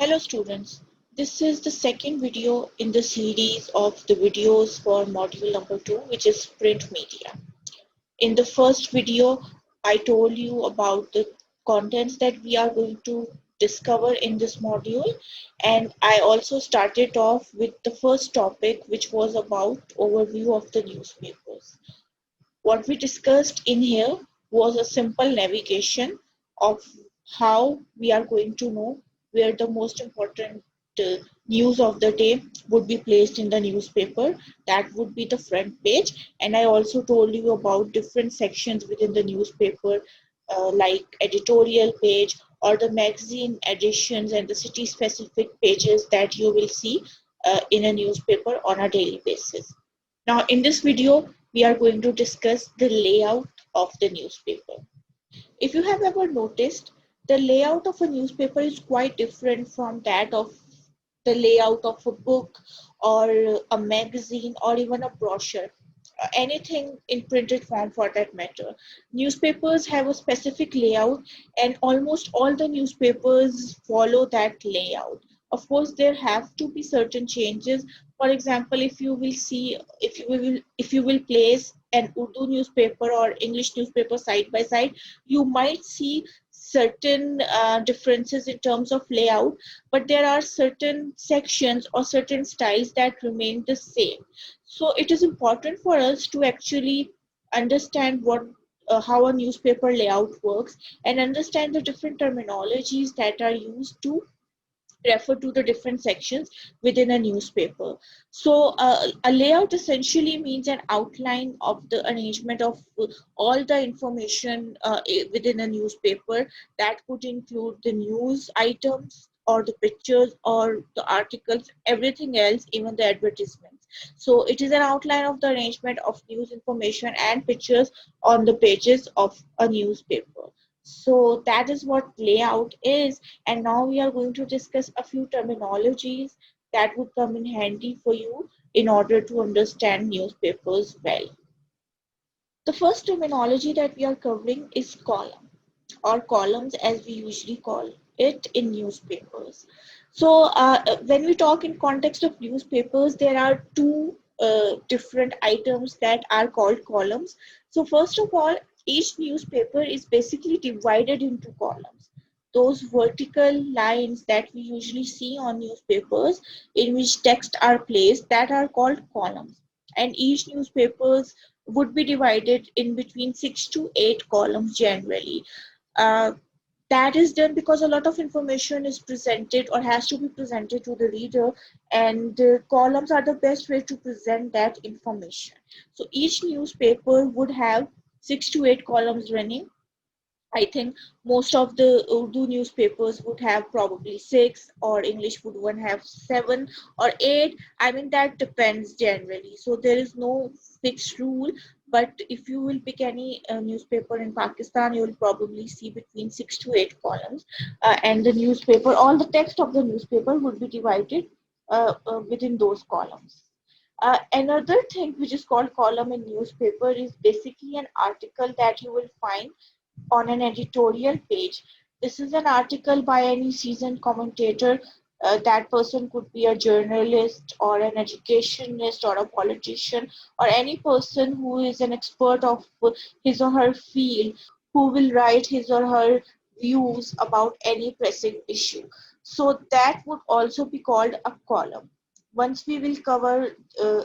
Hello students, this is the second video in the series of the videos for module number 2, which is print media. In the first video, I told you about the contents that we are going to discover in this module, and I also started off with the first topic, which was about overview of the newspapers. What we discussed in here was a simple navigation of how we are going to know where the most important uh, news of the day would be placed in the newspaper. That would be the front page. And I also told you about different sections within the newspaper, like editorial page or the magazine editions and the city specific pages that you will see in a newspaper on a daily basis. Now, in this video, we are going to discuss the layout of the newspaper. If you have ever noticed, the layout of a newspaper is quite different from that of the layout of a book or a magazine or even a brochure. Anything in printed form for that matter. Newspapers have a specific layout, and almost all the newspapers follow that layout. Of course, there have to be certain changes. For example, if you will place an Urdu newspaper or English newspaper side by side, you might see certain differences in terms of layout, but there are certain sections or certain styles that remain the same. So it is important for us to actually understand how a newspaper layout works and understand the different terminologies that are used to refer to the different sections within a newspaper. So a layout essentially means an outline of the arrangement of all the information within a newspaper. That could include the news items or the pictures or the articles, everything else, even the advertisements. So it is an outline of the arrangement of news information and pictures on the pages of a newspaper. So that is what layout is. And now we are going to discuss a few terminologies that would come in handy for you in order to understand newspapers well. The first terminology that we are covering is column or columns as we usually call it in newspapers. So when we talk in context of newspapers, there are two different items that are called columns. So first of all, each newspaper is basically divided into columns. Those vertical lines that we usually see on newspapers in which text are placed, that are called columns. And each newspapers would be divided in between 6 to 8 columns generally. Uh, that is done because a lot of information is presented or has to be presented to the reader, and columns are the best way to present that information. So each newspaper would have 6 to 8 columns running. I think most of the Urdu newspapers would have probably 6, or English would one have 7 or 8. I mean, that depends generally. So there is no fixed rule. But if you will pick any newspaper in Pakistan, you will probably see between 6 to 8 columns. And the newspaper, all the text of the newspaper would be divided within those columns. Another thing which is called column in newspaper is basically an article that you will find on an editorial page. This is an article by any seasoned commentator. That person could be a journalist or an educationist or a politician or any person who is an expert of his or her field, who will write his or her views about any pressing issue. So that would also be called a column. Once we will cover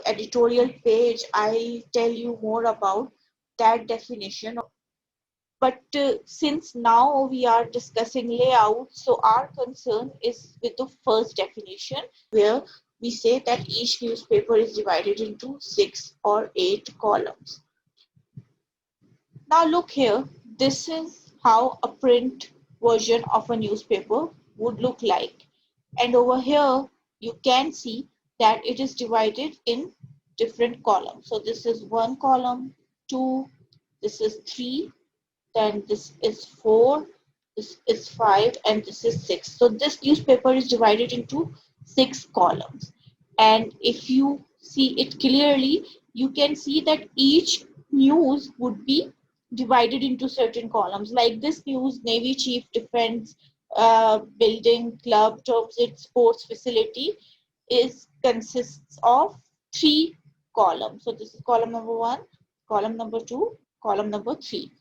editorial page, I tell you more about that definition. But since now we are discussing layout, so our concern is with the first definition, where we say that each newspaper is divided into 6 or 8 columns. Now look here, this is how a print version of a newspaper would look like. And over here, you can see that it is divided in different columns. So this is one column, two, this is three, then this is 4, this is 5, and this is 6. So this newspaper is divided into 6 columns. And if you see it clearly, you can see that each news would be divided into certain columns. Like this news, Navy chief defends building, club, terms, its sports facility is consists of three columns. So this is column number one, column number two, column number three.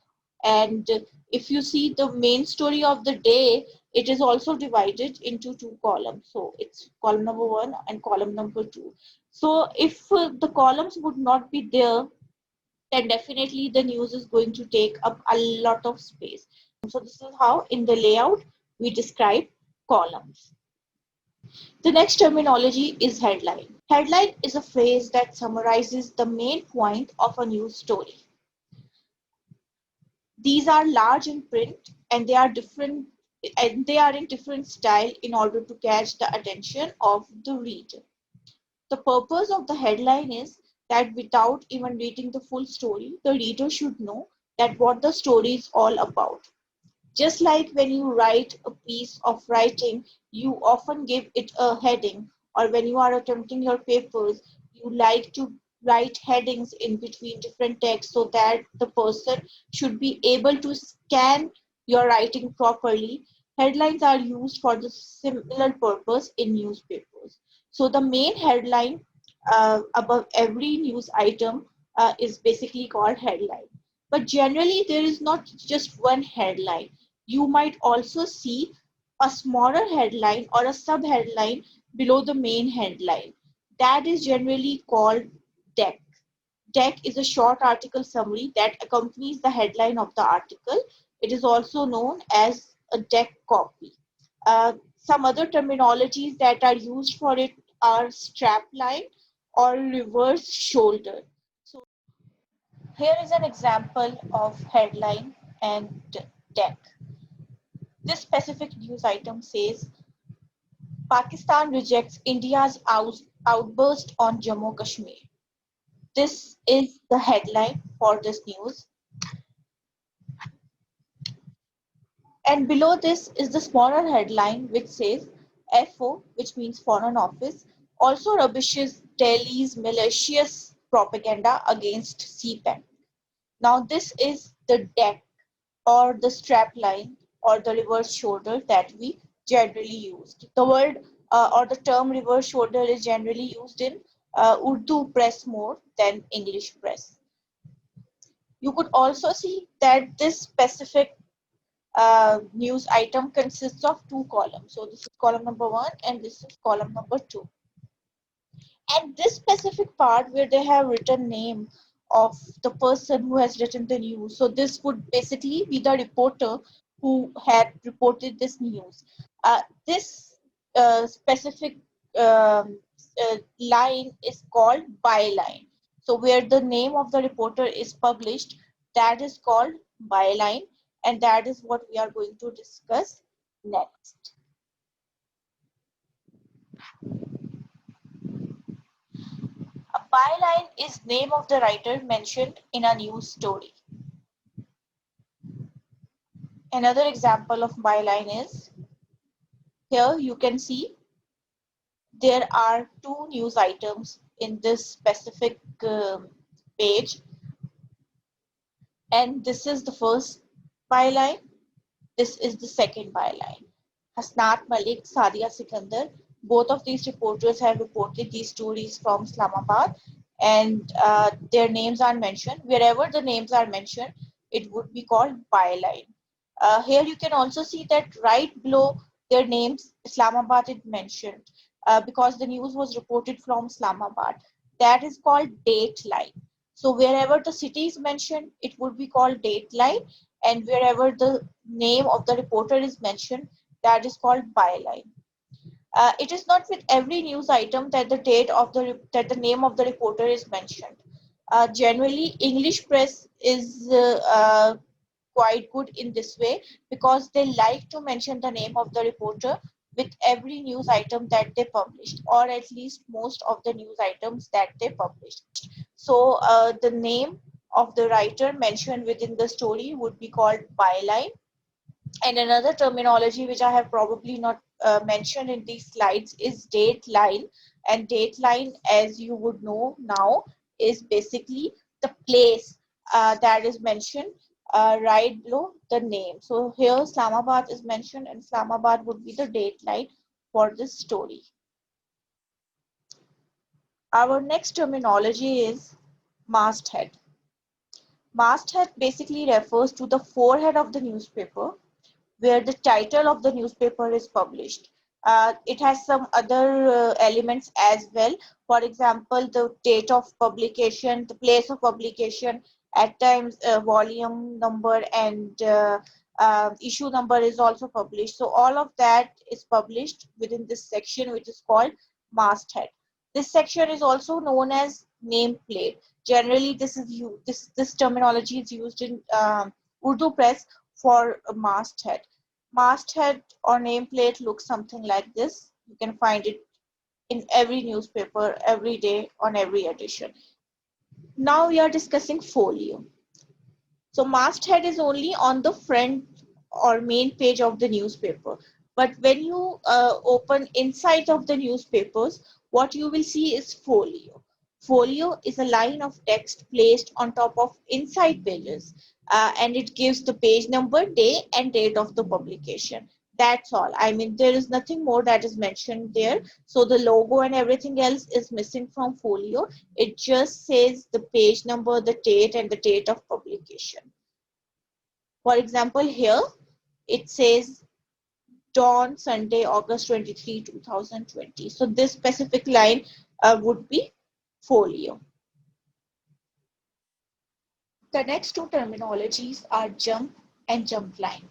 And if you see the main story of the day, it is also divided into two columns. So it's column number one and column number two. So if the columns would not be there, then definitely the news is going to take up a lot of space. So this is how in the layout we describe columns. The next terminology is headline. Headline is a phrase that summarizes the main point of a news story. These are large in print and they are different and they are in different style in order to catch the attention of the reader. The purpose of the headline is that without even reading the full story, the reader should know that what the story is all about. Just like when you write a piece of writing, you often give it a heading, or when you are attempting your papers, you like to write headings in between different texts so that the person should be able to scan your writing properly. Headlines are used for the similar purpose in newspapers. So the main headline above every news item is basically called headline. But generally, there is not just one headline. You might also see a smaller headline or a sub headline below the main headline. That is generally called deck. Deck is a short article summary that accompanies the headline of the article. It is also known as a deck copy. Some other terminologies that are used for it are strapline or reverse shoulder. So here is an example of headline and deck. This specific news item says Pakistan rejects India's outburst on Jammu Kashmir. This is the headline for this news. And below this is the smaller headline which says FO, which means Foreign Office, also rubbishes Delhi's malicious propaganda against CPAC. Now this is the deck or the strap line or the reverse shoulder that we generally used. The word or the term reverse shoulder is generally used in Urdu press more than English press. You could also see that this specific news item consists of two columns. So this is column number one and this is column number two. And this specific part where they have written name of the person who has written the news. So this would basically be the reporter who had reported this news. This specific line is called byline. So where the name of the reporter is published, that is called byline, and that is what we are going to discuss next. A byline is name of the writer mentioned in a news story. Another example of byline is, here you can see there are two news items in this specific page, and this is the first byline, this is the second byline. Hasnat Malik, Sadia Sikandar, both of these reporters have reported these stories from Islamabad, and their names are mentioned. Wherever the names are mentioned, it would be called byline. Here you can also see that right below their names, Islamabad is mentioned because the news was reported from Islamabad. That is called date line. So wherever the city is mentioned, it would be called date line, and wherever the name of the reporter is mentioned, that is called byline. It is not with every news item that the name of the reporter is mentioned. Generally, English press is quite good in this way because they like to mention the name of the reporter with every news item that they published, or at least most of the news items that they published. So the name of the writer mentioned within the story would be called byline. And another terminology which I have probably not mentioned in these slides is date line. And date line, as you would know now, is basically the place that is mentioned right below the name. So here Islamabad is mentioned, and Islamabad would be the date line for this story. Our next terminology is masthead. Masthead basically refers to the forehead of the newspaper where the title of the newspaper is published. It has some other elements as well. For example, the date of publication, the place of publication, at times volume number and issue number is also published. So all of that is published within this section, which is called masthead. This section is also known as nameplate. Generally, this terminology is used in Urdu press for a masthead. Masthead or nameplate looks something like this. You can find it in every newspaper every day on every edition. Now we are discussing folio. So masthead is only on the front or main page of the newspaper. But when you open inside of the newspapers, what you will see is folio. Folio is a line of text placed on top of inside pages, and it gives the page number, day, and date of the publication. That's all. I mean, there is nothing more that is mentioned there. So the logo and everything else is missing from folio. It just says the page number, the date, and the date of publication. For example, here it says Dawn, Sunday, August 23, 2020. So this specific line would be folio. The next two terminologies are jump and jump line.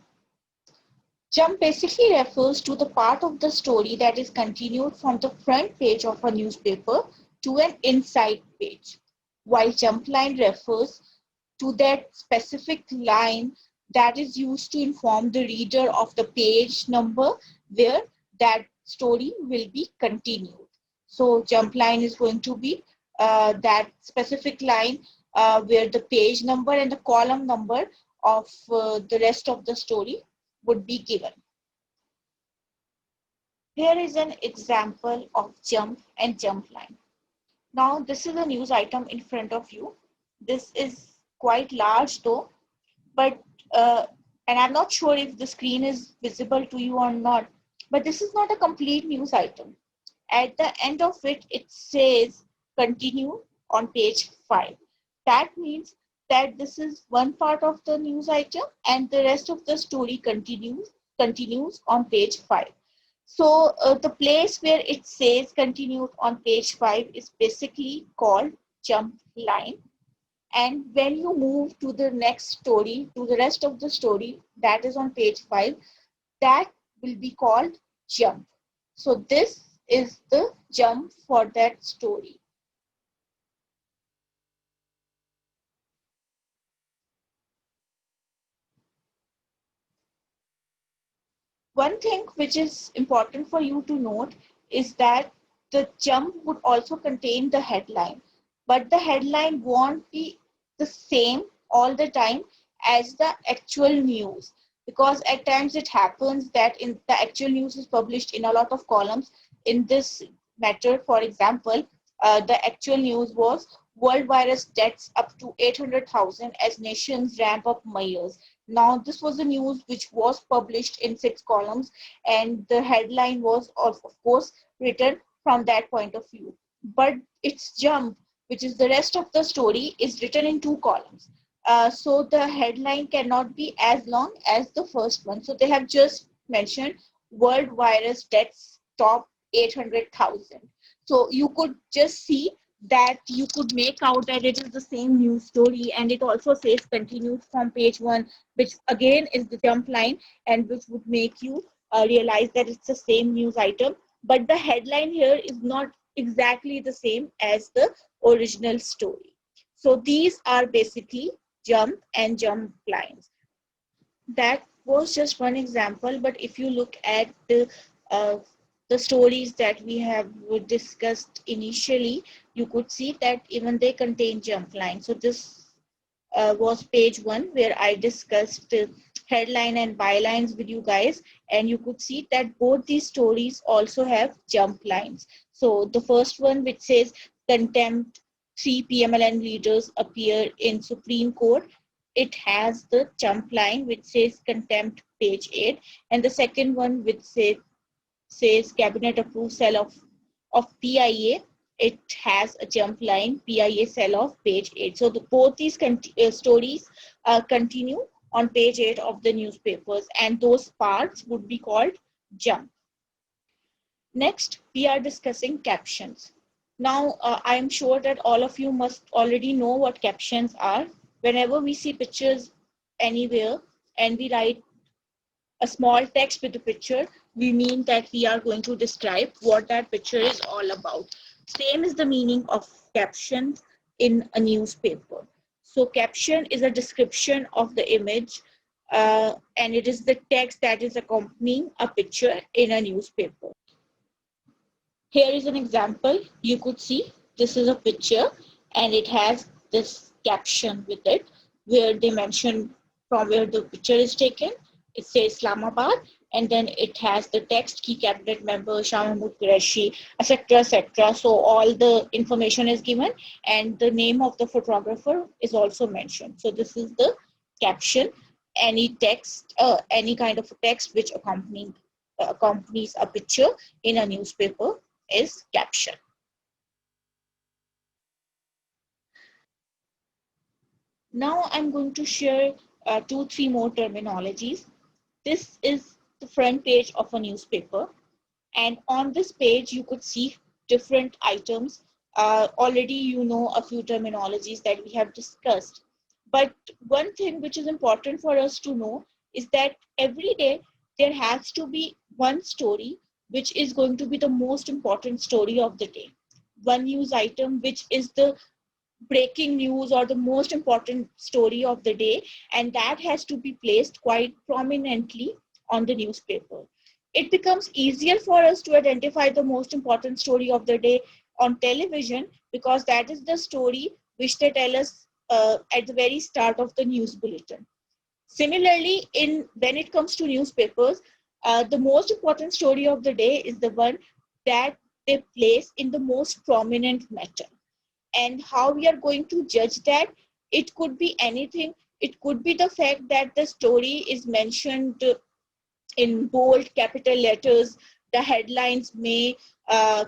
Jump basically refers to the part of the story that is continued from the front page of a newspaper to an inside page, while jump line refers to that specific line that is used to inform the reader of the page number where that story will be continued. So jump line is going to be that specific line where the page number and the column number of the rest of the story would be given. Here is an example of jump and jump line. Now this is a news item in front of you. This is quite large though, but and I'm not sure if the screen is visible to you or not, but this is not a complete news item. At the end of it, it says continue on page 5. That means that this is one part of the news item and the rest of the story continues on page 5. So the place where it says continued on page 5 is basically called jump line. And when you move to the next story, to the rest of the story that is on page 5, that will be called jump. So this is the jump for that story. One thing which is important for you to note is that the jump would also contain the headline, but the headline won't be the same all the time as the actual news, because at times it happens that in the actual news is published in a lot of columns. In this matter, for example, the actual news was world virus deaths up to 800,000 as nations ramp up measures. Now, this was a news which was published in 6 columns, and the headline was, of course, written from that point of view. But its jump, which is the rest of the story, is written in 2 columns. So the headline cannot be as long as the first one. So they have just mentioned world virus deaths top 800,000. So you could just see that you could make out that it is the same news story, and it also says continued from page 1, which again is the jump line and which would make you realize that it's the same news item, but the headline here is not exactly the same as the original story. So these are basically jump and jump lines. That was just one example, but if you look at the stories that we have discussed initially, you could see that even they contain jump lines. So this was page 1 where I discussed headline and bylines with you guys, and you could see that both these stories also have jump lines. So the first one, which says contempt, 3 PMLN leaders appear in Supreme Court, it has the jump line which says contempt page 8, and the second one which says cabinet approved sale of PIA. It has a jump line PIA sell of page 8. So both these stories continue on page 8 of the newspapers, and those parts would be called jump. Next, we are discussing captions. Now, I am sure that all of you must already know what captions are. Whenever we see pictures anywhere and we write a small text with the picture, we mean that we are going to describe what that picture is all about. Same is the meaning of caption in a newspaper. So caption is a description of the image, and it is the text that is accompanying a picture in a newspaper. Here is an example. You could see this is a picture and it has this caption with it where they mention from where the picture is taken. It says Islamabad, and then it has the text, key cabinet member Shah Mahmood Qureshi, etc., etc. So all the information is given and the name of the photographer is also mentioned. So this is the caption. Any text, any kind of text which accompanies a picture in a newspaper is caption. Now I'm going to share 2-3 more terminologies. This is the front page of a newspaper, and on this page you could see different items. Already you know a few terminologies that we have discussed, but one thing which is important for us to know is that every day there has to be one story which is going to be the most important story of the day. One news item which is the breaking news or the most important story of the day, and that has to be placed quite prominently on the newspaper. It becomes easier for us to identify the most important story of the day on television because that is the story which they tell us at the very start of the news bulletin. Similarly, when it comes to newspapers, the most important story of the day is the one that they place in the most prominent matter. And how we are going to judge that? It could be anything. It could be the fact that the story is mentioned in bold capital letters. The headlines may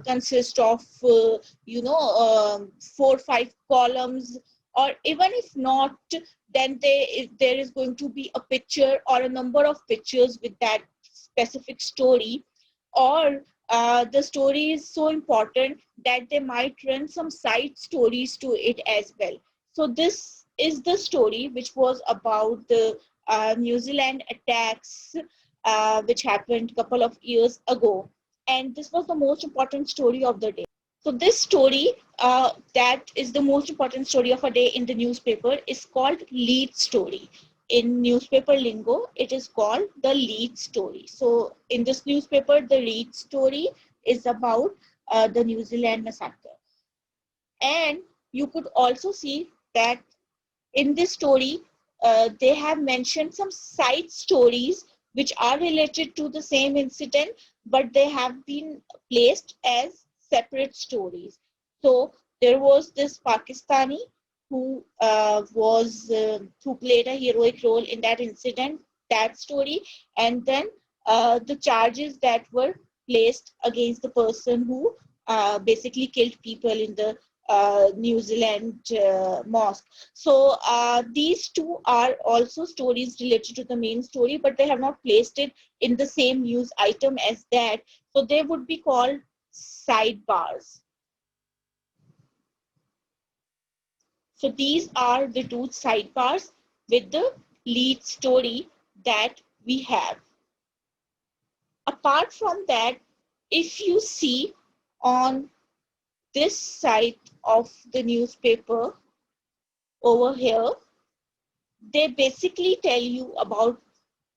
consist of 4-5 columns, or even if not, then there is going to be a picture or a number of pictures with that specific story, or the story is so important that they might run some side stories to it as well. So this is the story which was about the New Zealand attacks which happened a couple of years ago, and this was the most important story of the day. So this story that is the most important story of a day in the newspaper is called lead story. In newspaper lingo, it is called the lead story. So in this newspaper, the lead story is about the New Zealand massacre. And you could also see that in this story, they have mentioned some side stories which are related to the same incident, but they have been placed as separate stories. So there was this Pakistani who who played a heroic role in that incident, that story, and then the charges that were placed against the person who basically killed people in the New Zealand mosque. So these two are also stories related to the main story, but they have not placed it in the same news item as that. So they would be called sidebars. So these are the two sidebars with the lead story that we have. Apart from that, if you see on this side of the newspaper over here, they basically tell you about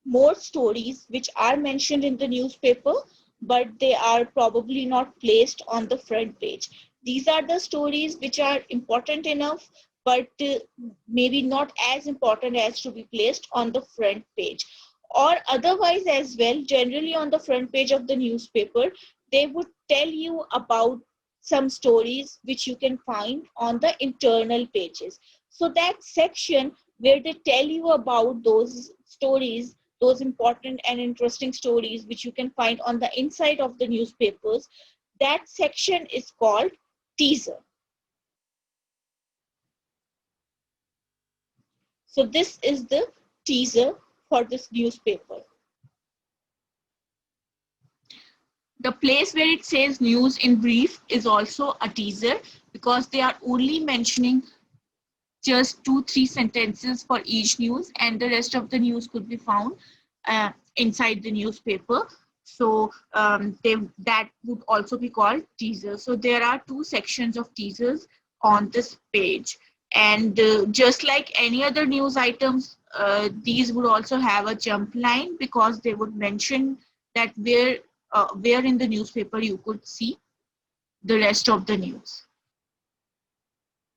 more stories which are mentioned in the newspaper, but they are probably not placed on the front page. These are the stories which are important enough, but maybe not as important as to be placed on the front page. Or otherwise as well, generally on the front page of the newspaper, they would tell you about some stories which you can find on the internal pages. So that section where they tell you about those stories, those important and interesting stories which you can find on the inside of the newspapers. That section is called teaser. So this is the teaser for this newspaper. The place where it says news in brief is also a teaser, because they are only mentioning just 2-3 sentences for each news, and the rest of the news could be found inside the newspaper. So that would also be called teaser. So there are 2 sections of teasers on this page, and just like any other news items, these would also have a jump line, because they would mention that where in the newspaper you could see the rest of the news.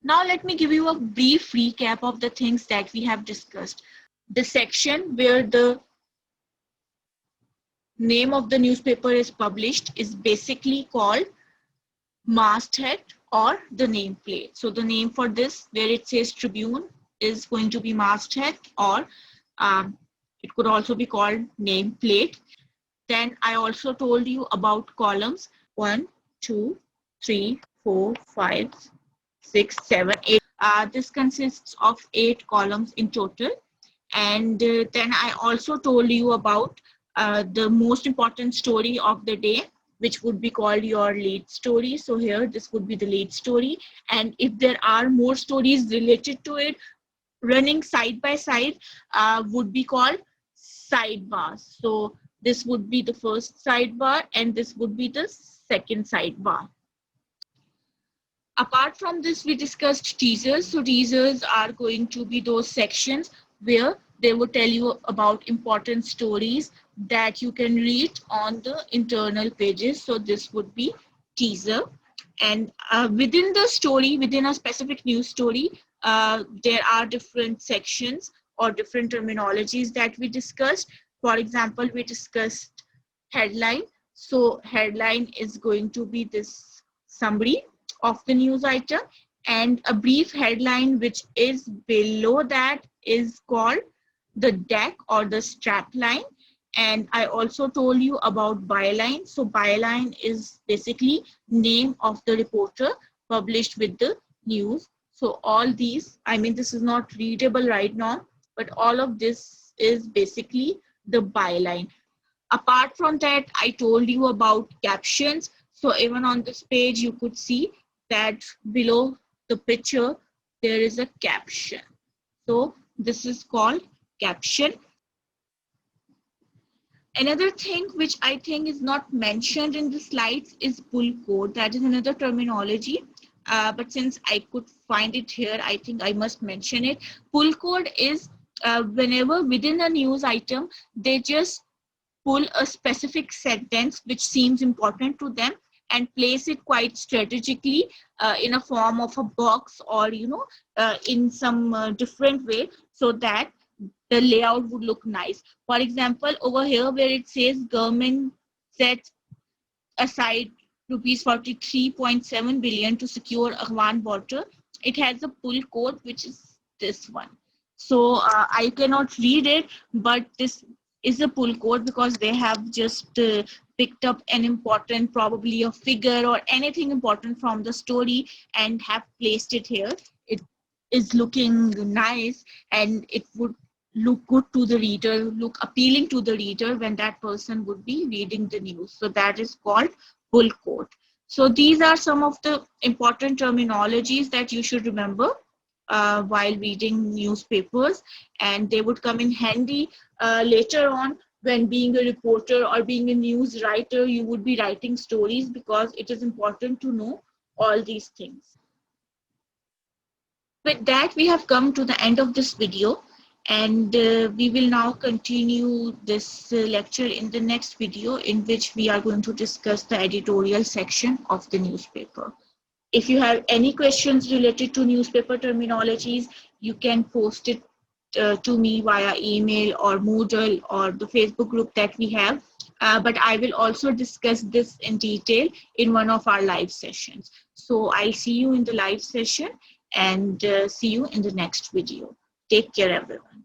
Now let me give you a brief recap of the things that we have discussed. The section where the name of the newspaper is published is basically called masthead or the nameplate. So the name for this, where it says Tribune, is going to be masthead, or it could also be called nameplate. Then I also told you about columns 1, 2, 3, 4, 5, 6, 7, 8. This consists of 8 columns in total. And then I also told you about the most important story of the day, which would be called your lead story. So here, this would be the lead story. And if there are more stories related to it, running side by side, would be called sidebars. So this would be the first sidebar, and this would be the second sidebar. Apart from this, we discussed teasers. So teasers are going to be those sections where they will tell you about important stories that you can read on the internal pages. So this would be teaser. And within the story, within a specific news story, there are different sections or different terminologies that we discussed. For example, we discussed headline. So headline is going to be this summary of the news item, and a brief headline which is below that is called the deck or the strap line. And I also told you about byline. So byline is basically name of the reporter published with the news. So all these, I mean, this is not readable right now, but all of this is basically the byline. Apart from that, I told you about captions. So even on this page, you could see that below the picture, there is a caption. So this is called caption. Another thing which I think is not mentioned in the slides is pull quote. That is another terminology. But since I could find it here, I think I must mention it. Pull quote is whenever within a news item, they just pull a specific sentence which seems important to them and place it quite strategically in a form of a box, or in some different way, so that the layout would look nice. For example, over here where it says government sets aside rupees 43.7 billion to secure Afghan border, it has a pull quote which is this one. So I cannot read it, but this is a pull quote because they have just picked up an important, probably a figure or anything important from the story and have placed it here. It is looking nice, and it would look good to the reader, look appealing to the reader when that person would be reading the news. So that is called pull quote. So these are some of the important terminologies that you should remember while reading newspapers, and they would come in handy later on when being a reporter or being a news writer. You would be writing stories because it is important to know all these things. With that, we have come to the end of this video, and we will now continue this lecture in the next video, in which we are going to discuss the editorial section of the newspaper. If you have any questions related to newspaper terminologies, you can post it to me via email or Moodle or the Facebook group that we have. But I will also discuss this in detail in one of our live sessions. So I'll see you in the live session, and see you in the next video. Take care, everyone.